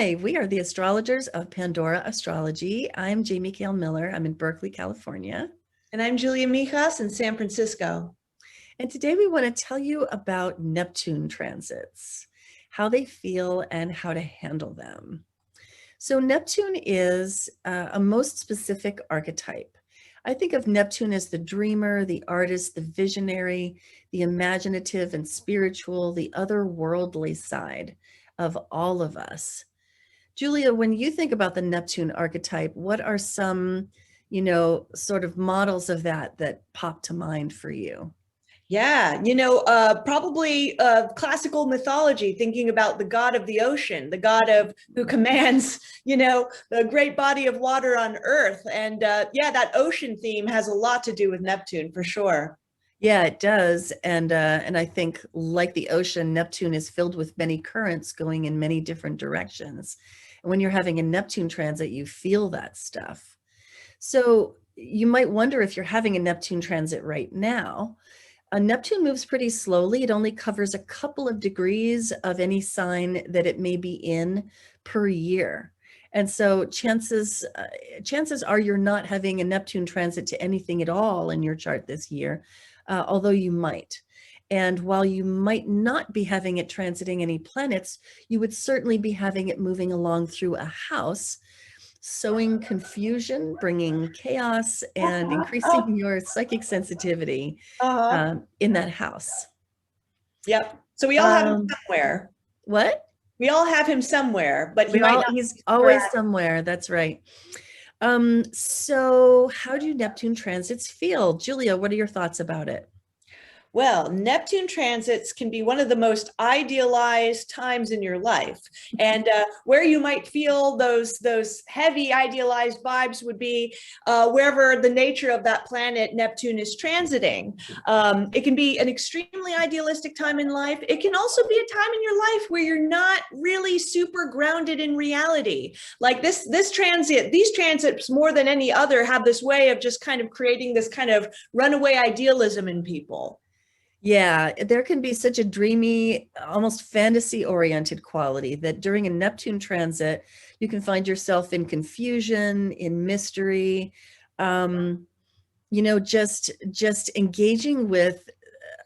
Hi, we are the astrologers of Pandora Astrology. I'm Jamie Kale Miller. I'm in Berkeley, California. And I'm Julia Mijas in San Francisco. And today we want to tell you about Neptune transits, how they feel and how to handle them. So Neptune is a most specific archetype. I think of Neptune as the dreamer, the artist, the visionary, the imaginative and spiritual, the otherworldly side of all of us. Julia, when you think about the Neptune archetype, what are some, sort of models of that pop to mind for you? Yeah, probably classical mythology, thinking about the god of the ocean, the god of who commands, the great body of water on Earth. And yeah, that ocean theme has a lot to do with Neptune for sure. Yeah, it does. And I think like the ocean, Neptune is filled with many currents going in many different directions. And when you're having a Neptune transit, you feel that stuff. So you might wonder if you're having a Neptune transit right now. A Neptune moves pretty slowly. It only covers a couple of degrees of any sign that it may be in per year. And so chances are you're not having a Neptune transit to anything at all in your chart this year, although you might. And while you might not be having it transiting any planets, you would certainly be having it moving along through a house, sowing confusion, bringing chaos, and increasing your psychic sensitivity Uh-huh. in that house. Yep. So we all have him Um, somewhere. what? We all have him somewhere, but he might not He's be always sporadic. somewhere. That's right. So how do Neptune transits feel? Julia, what are your thoughts about it? Well, Neptune transits can be one of the most idealized times in your life, and where you might feel those heavy idealized vibes would be wherever the nature of that planet Neptune is transiting. It can be an extremely idealistic time in life. It can also be a time in your life where you're not really super grounded in reality. Like these transits more than any other have this way of just kind of creating this kind of runaway idealism in people. Yeah, there can be such a dreamy, almost fantasy oriented quality that during a Neptune transit, you can find yourself in confusion, in mystery, um, just engaging with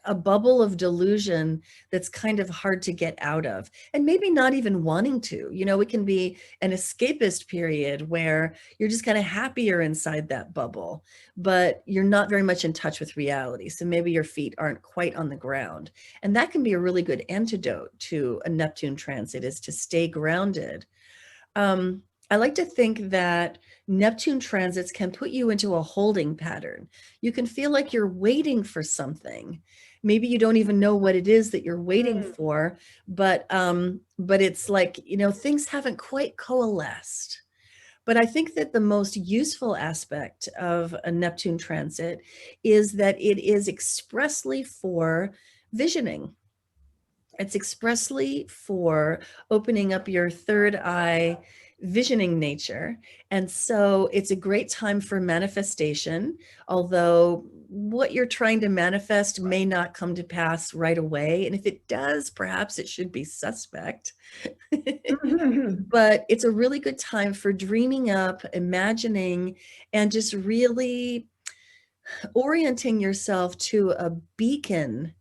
a bubble of delusion that's kind of hard to get out of, and maybe not even wanting to. It can be an escapist period where you're just kind of happier inside that bubble, but you're not very much in touch with reality. So maybe your feet aren't quite on the ground. And that can be a really good antidote to a Neptune transit, is to stay grounded. I like to think that Neptune transits can put you into a holding pattern. You can feel like you're waiting for something. Maybe you don't even know what it is that you're waiting Mm. for, but it's like, things haven't quite coalesced. But I think that the most useful aspect of a Neptune transit is that it is expressly for visioning. It's expressly for opening up your third eye, visioning nature. And so it's a great time for manifestation, although what you're trying to manifest may not come to pass right away. And if it does, perhaps it should be suspect. But it's a really good time for dreaming up, imagining, and just really orienting yourself to a beacon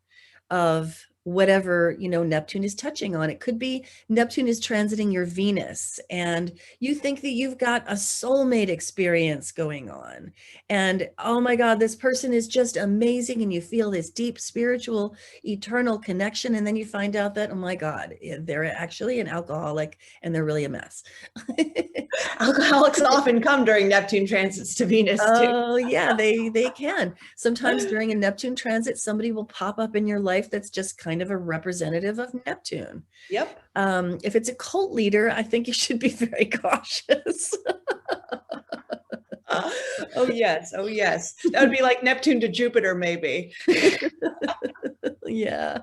of whatever Neptune is touching on. It could be Neptune is transiting your Venus and you think that you've got a soulmate experience going on, and oh my god, this person is just amazing, and you feel this deep spiritual eternal connection, and then you find out that, oh my god, they're actually an alcoholic and they're really a mess. Alcoholics often come during Neptune transits to Venus too. Oh yeah, they can. Sometimes during a Neptune transit, somebody will pop up in your life that's just kind of a representative of Neptune. Yep. If it's a cult leader, I think you should be very cautious. Oh yes. Oh yes. That would be like Neptune to Jupiter, maybe. Yeah.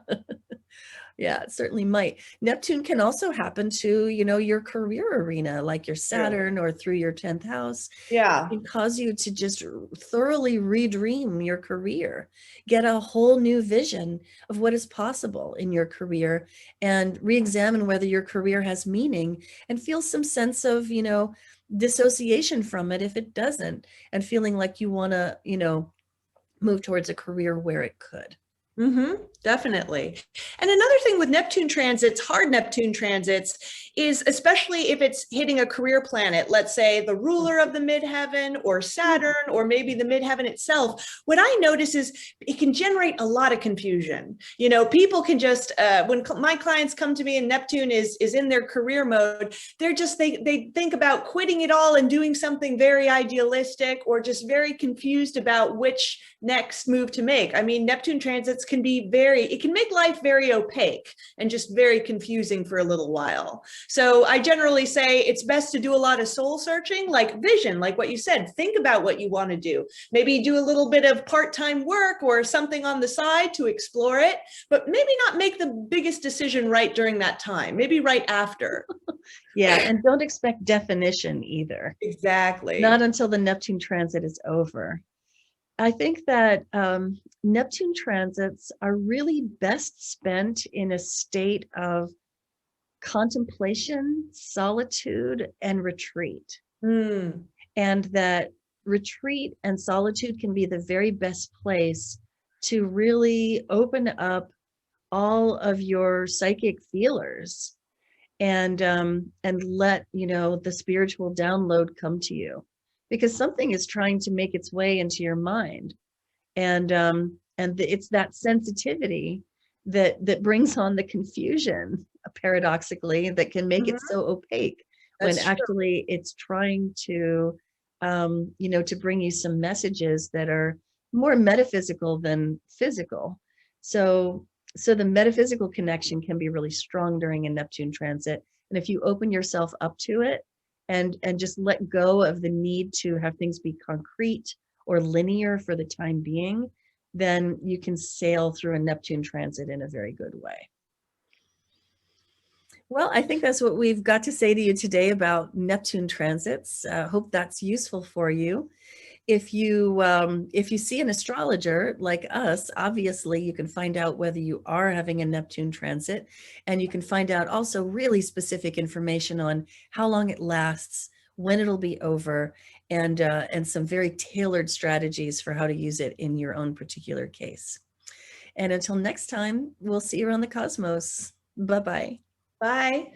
Yeah, it certainly might. Neptune can also happen to, your career arena, like your Saturn or through your 10th house. Yeah. It can cause you to just thoroughly redream your career, get a whole new vision of what is possible in your career, and re-examine whether your career has meaning, and feel some sense of, dissociation from it if it doesn't, and feeling like you want to, move towards a career where it could. Definitely. And another thing with Neptune transits, hard Neptune transits, is especially if it's hitting a career planet, let's say the ruler of the midheaven or Saturn, or maybe the midheaven itself, what I notice is it can generate a lot of confusion. People can just, when my clients come to me and Neptune is in their career mode, they think about quitting it all and doing something very idealistic, or just very confused about which next move to make. I mean, Neptune transits can be it can make life very opaque and just very confusing for a little while. So I generally say it's best to do a lot of soul searching, like vision, like what you said. Think about what you want to do. Maybe do a little bit of part-time work or something on the side to explore it, but maybe not make the biggest decision right during that time, maybe right after. Yeah, and don't expect definition either. Exactly. Not until the Neptune transit is over. I think that Neptune transits are really best spent in a state of contemplation, solitude, and retreat. And that retreat and solitude can be the very best place to really open up all of your psychic feelers and let the spiritual download come to you, because something is trying to make its way into your mind, and it's that sensitivity that brings on the confusion, paradoxically, that can make it so opaque. That's when actually true. It's trying to to bring you some messages that are more metaphysical than physical. So the metaphysical connection can be really strong during a Neptune transit. And if you open yourself up to it and just let go of the need to have things be concrete or linear for the time being, then you can sail through a Neptune transit in a very good way. Well, I think that's what we've got to say to you today about Neptune transits. Hope that's useful for you. If you see an astrologer like us, obviously you can find out whether you are having a Neptune transit, and you can find out also really specific information on how long it lasts, when it'll be over, and some very tailored strategies for how to use it in your own particular case. And until next time, we'll see you around the cosmos. Bye-bye. Bye.